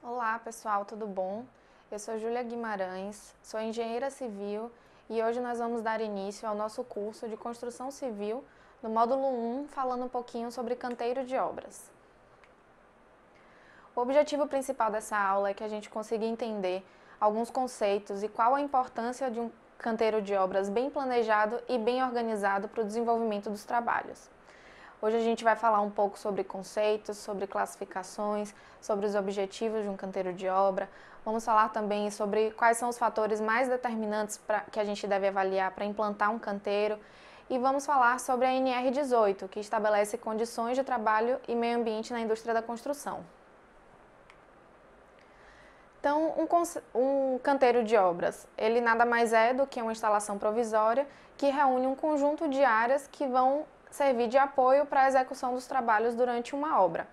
Olá pessoal, tudo bom? Eu sou Júlia Guimarães, sou engenheira civil e hoje nós vamos dar início ao nosso curso de construção civil no módulo 1, falando um pouquinho sobre canteiro de obras. O objetivo principal dessa aula é que a gente consiga entender alguns conceitos e qual a importância de um canteiro de obras bem planejado e bem organizado para o desenvolvimento dos trabalhos. Hoje a gente vai falar um pouco sobre conceitos, sobre classificações, sobre os objetivos de um canteiro de obra. Vamos falar também sobre quais são os fatores mais determinantes que a gente deve avaliar para implantar um canteiro. E vamos falar sobre a NR18, que estabelece condições de trabalho e meio ambiente na indústria da construção. Então, um canteiro de obras, ele nada mais é do que uma instalação provisória que reúne um conjunto de áreas que vão servir de apoio para a execução dos trabalhos durante uma obra.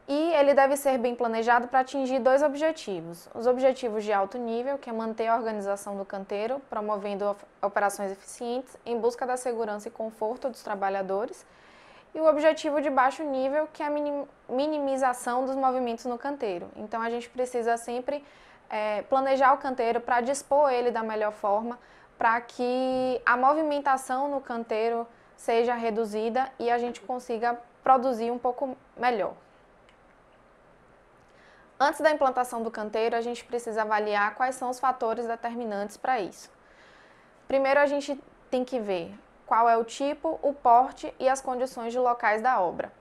E ele deve ser bem planejado para atingir dois objetivos. Os objetivos de alto nível, que é manter a organização do canteiro, promovendo operações eficientes em busca da segurança e conforto dos trabalhadores, e o objetivo de baixo nível, que é a minimização dos movimentos no canteiro. Então a gente precisa sempre planejar o canteiro para dispor ele da melhor forma, para que a movimentação no canteiro seja reduzida e a gente consiga produzir um pouco melhor. Antes da implantação do canteiro, a gente precisa avaliar quais são os fatores determinantes para isso. Primeiro, a gente tem que ver qual é o tipo, o porte e as condições de locais da obra.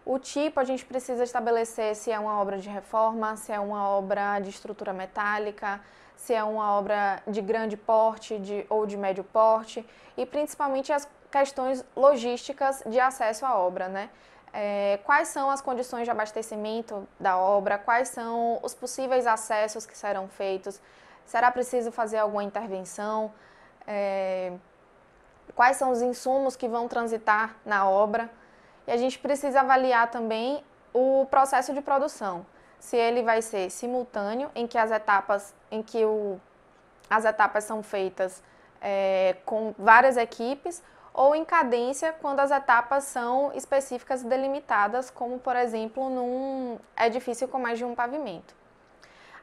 O tipo, a gente precisa estabelecer se é uma obra de reforma, se é uma obra de estrutura metálica, se é uma obra de grande porte ou de médio porte, e principalmente as questões logísticas de acesso à obra, né? Quais são as condições de abastecimento da obra, quais são os possíveis acessos que serão feitos, será preciso fazer alguma intervenção, quais são os insumos que vão transitar na obra. E a gente precisa avaliar também o processo de produção, se ele vai ser simultâneo, em que as etapas são feitas com várias equipes, ou em cadência, quando as etapas são específicas e delimitadas, como, por exemplo, num edifício com mais de um pavimento.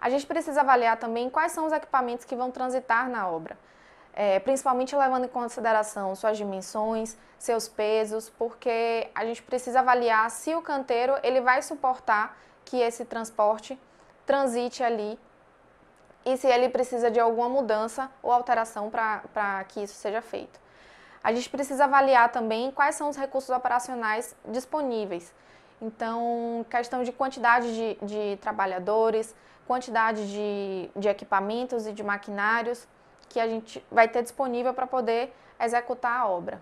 A gente precisa avaliar também quais são os equipamentos que vão transitar na obra, principalmente levando em consideração suas dimensões, seus pesos, porque a gente precisa avaliar se o canteiro ele vai suportar que esse transporte transite ali e se ele precisa de alguma mudança ou alteração para que isso seja feito. A gente precisa avaliar também quais são os recursos operacionais disponíveis. Então, questão de quantidade de trabalhadores, quantidade de equipamentos e de maquinários que a gente vai ter disponível para poder executar a obra.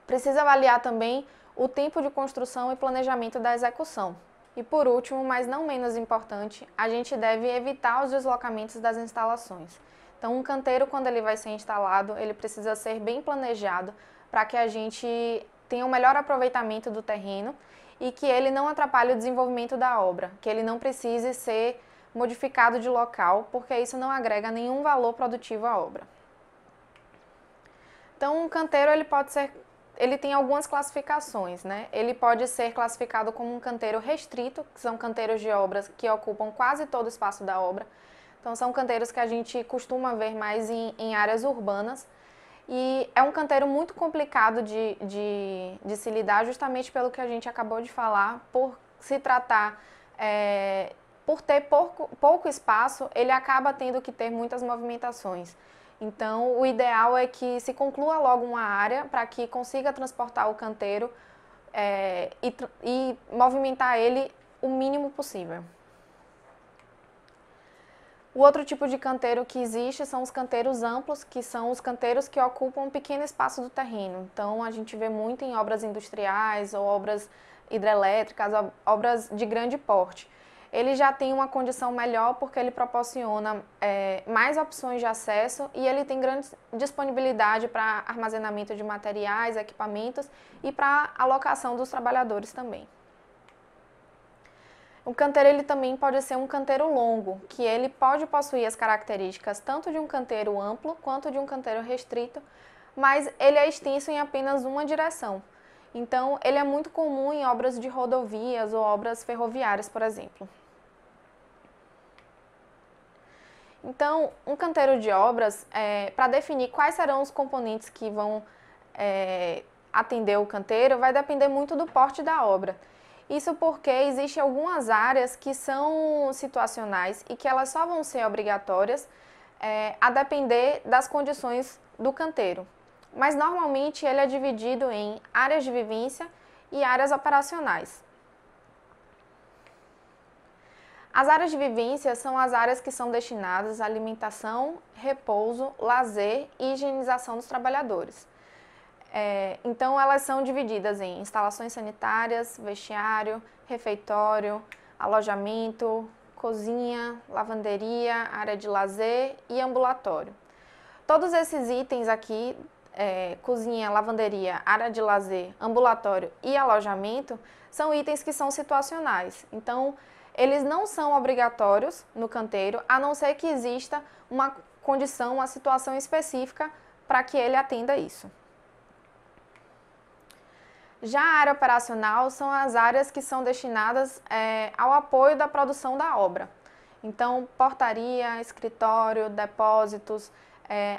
Precisa avaliar também o tempo de construção e planejamento da execução. E por último, mas não menos importante, a gente deve evitar os deslocamentos das instalações. Então, um canteiro, quando ele vai ser instalado, ele precisa ser bem planejado para que a gente tenha um melhor aproveitamento do terreno e que ele não atrapalhe o desenvolvimento da obra, que ele não precise ser modificado de local, porque isso não agrega nenhum valor produtivo à obra. Então, um canteiro ele tem algumas classificações, né? Ele pode ser classificado como um canteiro restrito, que são canteiros de obras que ocupam quase todo o espaço da obra. Então, são canteiros que a gente costuma ver mais em áreas urbanas. E é um canteiro muito complicado de se lidar, justamente pelo que a gente acabou de falar, por se tratar, por ter pouco espaço, ele acaba tendo que ter muitas movimentações. Então, o ideal é que se conclua logo uma área para que consiga transportar o canteiro e movimentar ele o mínimo possível. O outro tipo de canteiro que existe são os canteiros amplos, que são os canteiros que ocupam um pequeno espaço do terreno. Então, a gente vê muito em obras industriais ou obras hidrelétricas, obras de grande porte. Ele já tem uma condição melhor porque ele proporciona mais opções de acesso e ele tem grande disponibilidade para armazenamento de materiais, equipamentos e para alocação dos trabalhadores também. O canteiro ele também pode ser um canteiro longo, que ele pode possuir as características tanto de um canteiro amplo quanto de um canteiro restrito, mas ele é extenso em apenas uma direção. Então, ele é muito comum em obras de rodovias ou obras ferroviárias, por exemplo. Então, um canteiro de obras, para definir quais serão os componentes que vão atender o canteiro, vai depender muito do porte da obra. Isso porque existem algumas áreas que são situacionais e que elas só vão ser obrigatórias a depender das condições do canteiro. Mas, normalmente, ele é dividido em áreas de vivência e áreas operacionais. As áreas de vivência são as áreas que são destinadas à alimentação, repouso, lazer e higienização dos trabalhadores. Então, elas são divididas em instalações sanitárias, vestiário, refeitório, alojamento, cozinha, lavanderia, área de lazer e ambulatório. Todos esses itens aqui, cozinha, lavanderia, área de lazer, ambulatório e alojamento, são itens que são situacionais. Então, eles não são obrigatórios no canteiro, a não ser que exista uma condição, uma situação específica para que ele atenda isso. Já a área operacional são as áreas que são destinadas ao apoio da produção da obra. Então, portaria, escritório, depósitos,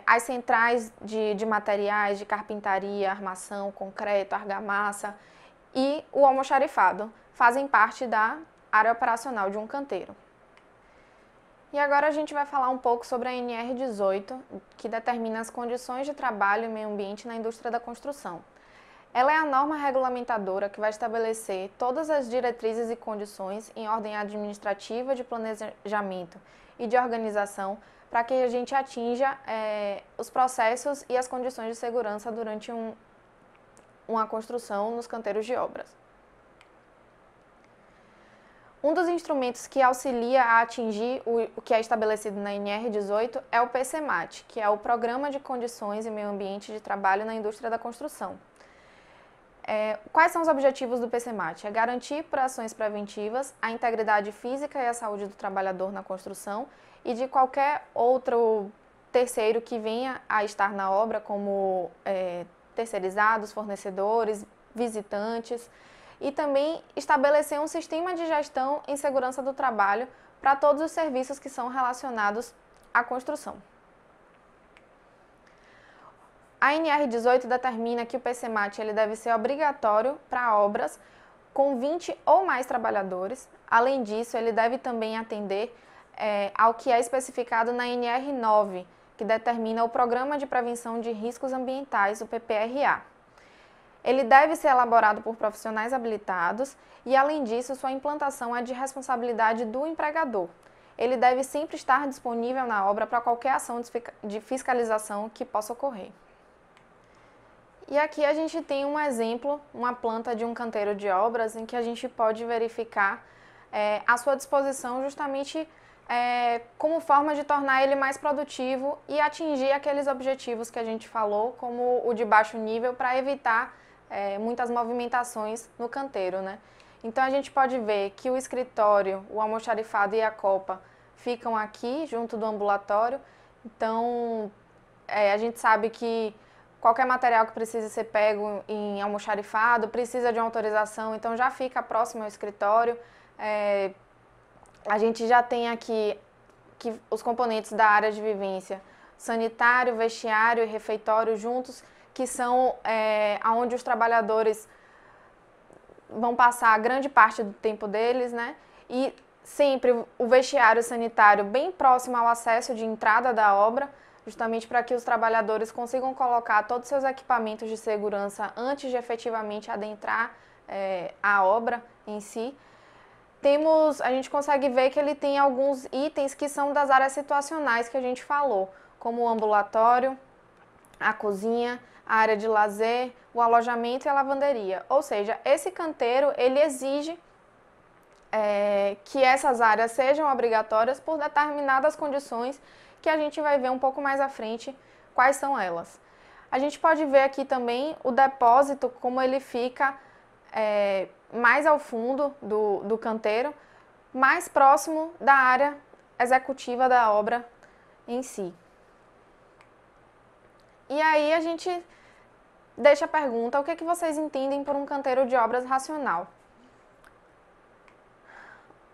as centrais de materiais de carpintaria, armação, concreto, argamassa e o almoxarifado fazem parte da área operacional de um canteiro. E agora a gente vai falar um pouco sobre a NR18, que determina as condições de trabalho e meio ambiente na indústria da construção. Ela é a norma regulamentadora que vai estabelecer todas as diretrizes e condições em ordem administrativa, de planejamento e de organização para que a gente atinja os processos e as condições de segurança durante uma construção nos canteiros de obras. Um dos instrumentos que auxilia a atingir o que é estabelecido na NR18 é o PCMAT, que é o Programa de Condições e Meio Ambiente de Trabalho na Indústria da Construção. Quais são os objetivos do PCMAT? É garantir por ações preventivas a integridade física e a saúde do trabalhador na construção e de qualquer outro terceiro que venha a estar na obra, como terceirizados, fornecedores, visitantes, e também estabelecer um sistema de gestão em segurança do trabalho para todos os serviços que são relacionados à construção. A NR18 determina que o PCMAT ele deve ser obrigatório para obras com 20 ou mais trabalhadores. Além disso, ele deve também atender ao que é especificado na NR9, que determina o Programa de Prevenção de Riscos Ambientais, o PPRA. Ele deve ser elaborado por profissionais habilitados e, além disso, sua implantação é de responsabilidade do empregador. Ele deve sempre estar disponível na obra para qualquer ação de fiscalização que possa ocorrer. E aqui a gente tem um exemplo, uma planta de um canteiro de obras em que a gente pode verificar a sua disposição justamente como forma de tornar ele mais produtivo e atingir aqueles objetivos que a gente falou, como o de baixo nível, para evitar muitas movimentações no canteiro, né? Então a gente pode ver que o escritório, o almoxarifado e a copa ficam aqui junto do ambulatório. Então a gente sabe que qualquer material que precise ser pego em almoxarifado precisa de uma autorização, então já fica próximo ao escritório. A gente já tem aqui os componentes da área de vivência, sanitário, vestiário e refeitório juntos, que são onde os trabalhadores vão passar a grande parte do tempo deles, né? E sempre o vestiário sanitário bem próximo ao acesso de entrada da obra, justamente para que os trabalhadores consigam colocar todos os seus equipamentos de segurança antes de efetivamente adentrar a obra em si. A gente consegue ver que ele tem alguns itens que são das áreas situacionais que a gente falou, como o ambulatório, a cozinha, a área de lazer, o alojamento e a lavanderia. Ou seja, esse canteiro, ele exige que essas áreas sejam obrigatórias por determinadas condições que a gente vai ver um pouco mais à frente quais são elas. A gente pode ver aqui também o depósito, como ele fica mais ao fundo do canteiro, mais próximo da área executiva da obra em si. E aí a gente deixa a pergunta: o que é que vocês entendem por um canteiro de obras racional?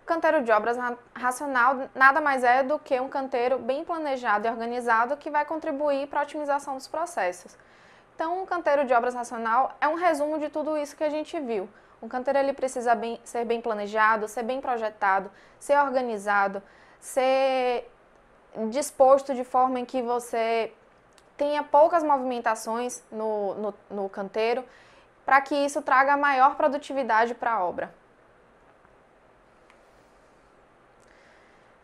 Canteiro de obras racional nada mais é do que um canteiro bem planejado e organizado que vai contribuir para a otimização dos processos. Então, um canteiro de obras racional é um resumo de tudo isso que a gente viu. Um canteiro ele precisa ser bem planejado, ser bem projetado, ser organizado, ser disposto de forma em que você tenha poucas movimentações no canteiro, para que isso traga maior produtividade para a obra.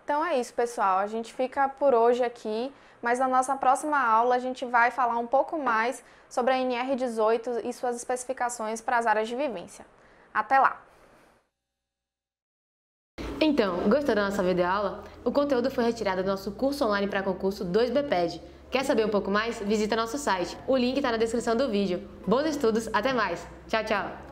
Então é isso, pessoal. A gente fica por hoje aqui, mas na nossa próxima aula a gente vai falar um pouco mais sobre a NR18 e suas especificações para as áreas de vivência. Até lá! Então, gostou da nossa videoaula? O conteúdo foi retirado do nosso curso online para concurso 2BPED. Quer saber um pouco mais? Visita nosso site. O link está na descrição do vídeo. Bons estudos, até mais! Tchau, tchau!